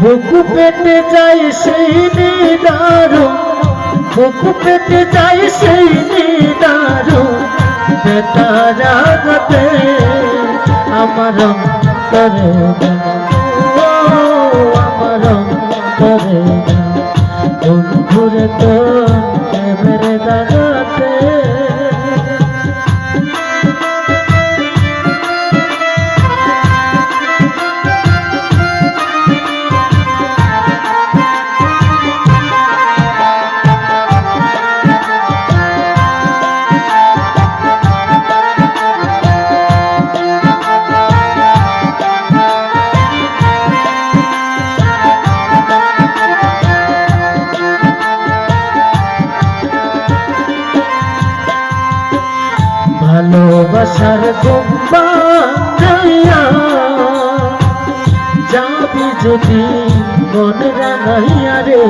বুক পেতে যাই সেই নিদারু, বুক পেতে যাই সেই নিদারু বেতারাগতে আমার অন্তরে আমার অন্তরে বন্ধুরে তো প্রেমের দাগাতে ভালোবাসার গোম্বাইয়া যাবি যদি মন রাঙাইয়া রে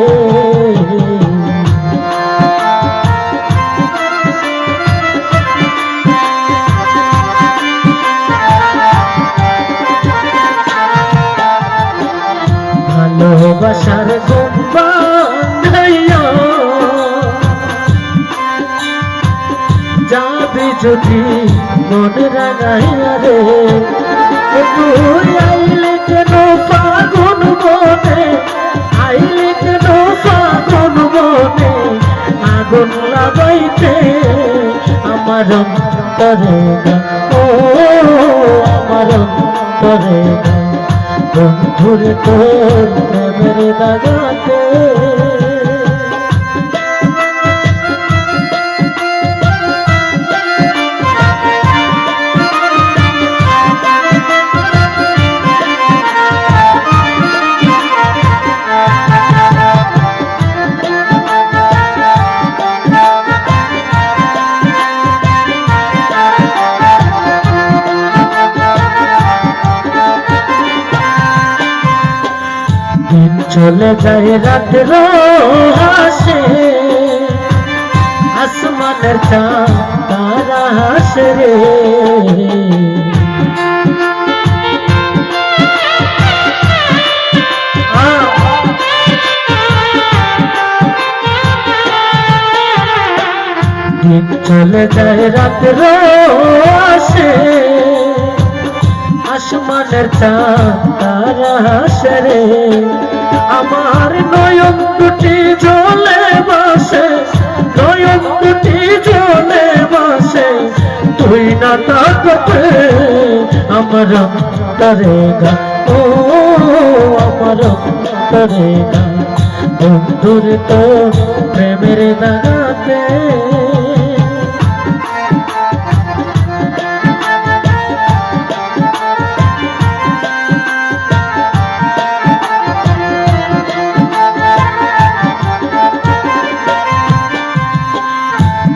ভালোবাসার গোম্বাইয়া যাবি যদি মন রাঙাইয়া রে তুই আইলে কেন ফাগুন বনে, আইলে কেন ফাগুন বনে আগুন লাগাইতে আমার অন্তরে ও আমার অন্তরে বন্ধুরে তোর প্রেমের দাগাতে দিন চলে যায় রাত হাসে আসমানের চাঁদ তারা হাসে রে দিন চলে যায় রাত হাসে আসমানের চাঁদ তারা হাসে রে আমার নয়ন দুটি জ্বলে বসে, নয়ন দুটি জ্বলে বসে তুই না তাকতে আমার অন্তরে গা ও আমার অন্তরে গা বন্ধুর তো প্রেমের দাগাতে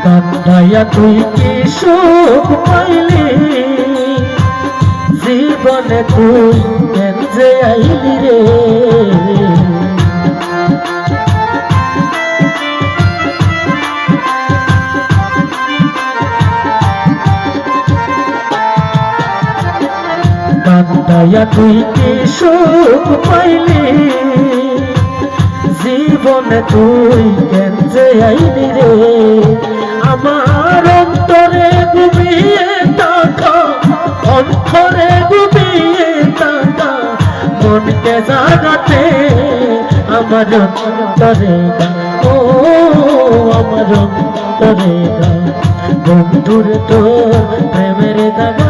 কান্দাইয়া তুই কি সুখ পাইলি জীবনে তুই কেন যে আইলি রে কান্দাইয়া তুই কি সুখ পাইলি জীবনে তুই কেন যে আইলি রে আমার অন্তরে ঘুমিয়ে থাকা, অন্তরে ঘুমিয়ে থাকা মনকে জাগাতে আমার অন্তরে ও আমার অন্তরে বন্ধুর তোর প্রেমের দাগা